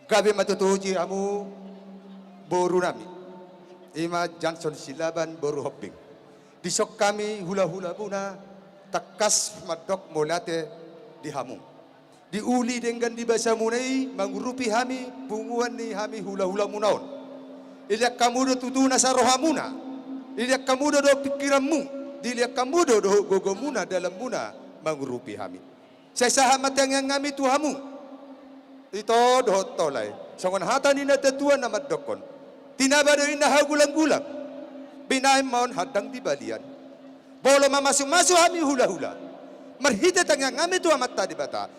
Gabi matutuji amu boru nami. Ima Johnson Silaban boru hopping. Disok kami hula-hula buna takas madok molate di hamu. Diuli dengan di bahasa munai mangurupi hami bunguan ni hami hula-hula munaon. Iliak kamu do tutuna sa rohamuna. Iliak kamu do pikiranmu. Diliak kamu do gogomuna dalam muna mangurupi hami. Saya sahamat yang ngami tuhamu. Ito dohot tolay. Sangon hata ni natatuan na madokon. Tinabado inahagulang-gulang. Binaim maon hadang di balian. Bolo mamasuk-masuk kami hula-hula. Marhidat ang ngami tu amat tadi bata.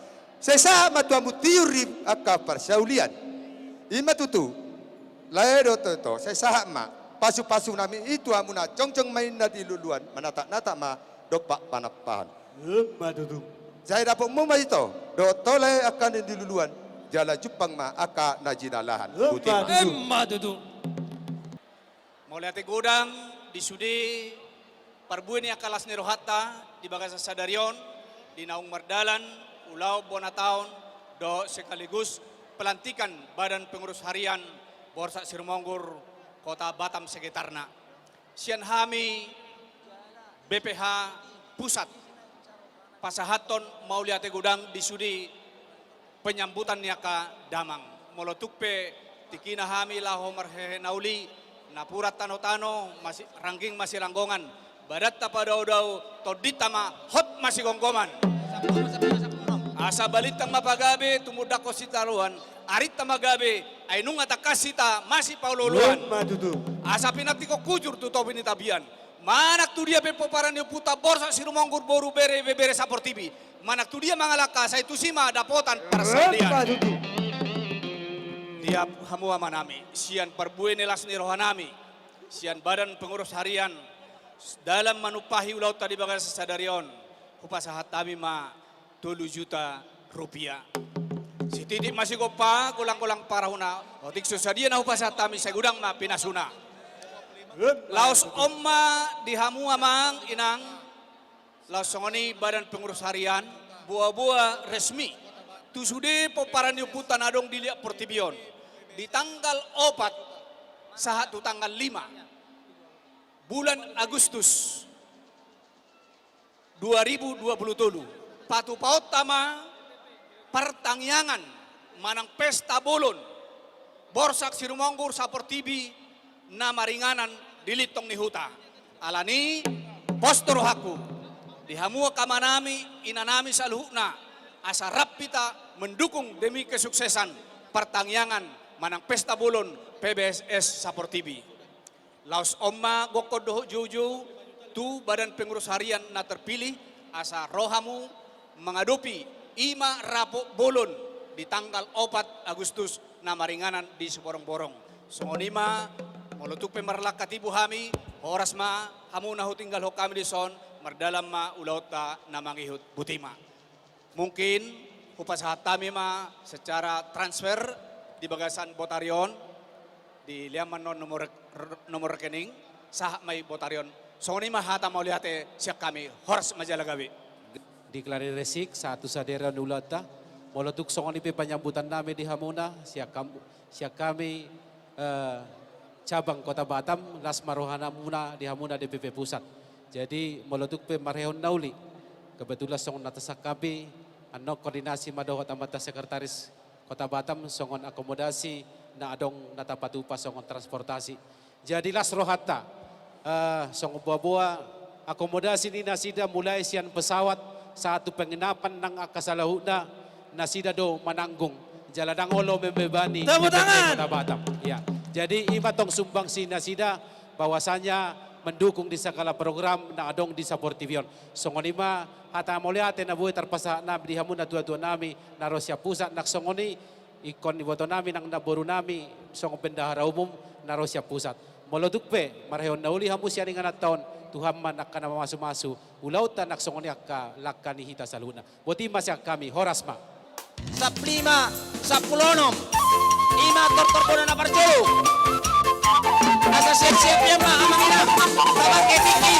Saya matu amu tiuri akapar saulian. Ima tutu. Lae do to. Saya sahama. Pasu-pasu nami itu amu na cong-cong main na diluluan. Manatak-natak ma dopak panapahan. Madudu. Saya dapat mumma itu. Do tolay akan diluluan. Jala Jepang ma aka najinalahan. Madudu. Mulai gudang di sudi parbuin yang kalas nerohata di bagasa sadarion di naung mardalan ulau bonataun do sekaligus pelantikan badan pengurus harian Borsa Sirmonggur Kota Batam sekitarna. Sian hami BPH Pusat Pasahaton Mauliate Gudang di sudi penyambutan niaka damang. Molotukpe tikina hami laho marhehe nauli napurat tano-tano masih ranking masih langgongan. Badat tapadau-dau toditama hot masih gonggoman. Asa balitang mapagabe tumudako sitaruan. Arit tamagabe ainung atakasita masih paululuan. Asa pinatiko kujur tu topini tabian. Manak tu dia pepoparan yang puta borsa sirumonggur boru bere saportibi. Manak tu dia mangalaka saya tu sima dapotan persalian. Tiap hamua manami sian perbuin elas ni rohanami. Sian badan pengurus harian dalam manupahi ulau tadi bagai sesadarion. Upasahat kami ma 2 juta rupiah. Si tidik masih gopa kulang-kulang parahuna. Otik susadia na upasahat kami saya gudang ma pinasuna. Laos omma di hamua mang inang. Laos songoni badan pengurus harian buah-buah resmi. Tu sude poparan yuputan adong diliak portibion. Di tanggal 4 saat tu tanggal 5 bulan Agustus 2020 patu paut tama pertangyangan manang pesta bolon borsak sirumonggur saportibi na maringanan dilitong ni huta alani postor haku dihamua kamanami inanami saluhna asa rapita mendukung demi kesuksesan pertangyangan manang pesta bolon PBSS saportibi. Laos omma gokodoh juju tu badan pengurus harian na terpilih asa rohamu mengadopi ima rapok bolon di tanggal 4 Agustus na maringanan di seborong-borong. Songonima molutuk pemerlak katibu hami horas ma hamu nahu tinggal ho kami di son mardalam ma ulauta na mangihut butima. Mungkin upasahat kami ma secara transfer di bagasan Botarion di liaman non nomor rekening sah may Botarion. Songonima hata mau lihat siap kami horas majalagawi. Diklari resik satu sadera nulata molotuk songoni pe penyambutan nami di Hamuna siap kami cabang Kota Batam Las Marohana Muna di Hamuna DPP Pusat. Jadi molotuk pe marhehon nauli kebetulan songon natasak kami anok koordinasi madohot amata sekretaris Kota Batam songon akomodasi na adong natapatupa songon transportasi. Jadi las rohata songon buah-buah akomodasi ni nasida mulai sian pesawat satu penginapan ng akasalahuna nasida do mananggung jaladang olo membebani Kota Batam. Ya. Jadi ima tong sumbang si nasida bahwasanya mendukung di segala program na adong di Saportivion. Songon ima hata moliate na buhay tarpasa na di hamon na tua-tua nami na Rosya Pusat na songoni ikon iboto nami nang naboru nami songon pendahara umum na Rosya Pusat. Moloduk pe marheon na uli hamu siya nga taon Tuhan man nak na mamasu-masu ulautan nak songoni akka lakani hita saluna. Boti masya kami horasma. Sa prima, sa pulonom, ima tortor na parjolo. Asa siap-siap ya ma amang ina, tawag ketiki.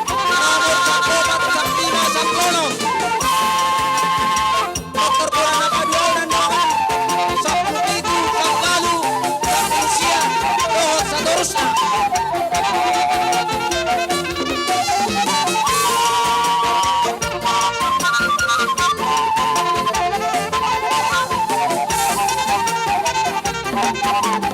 Nomor satu, sa prima, sa pulonom. Tortor na paduol na Thank you.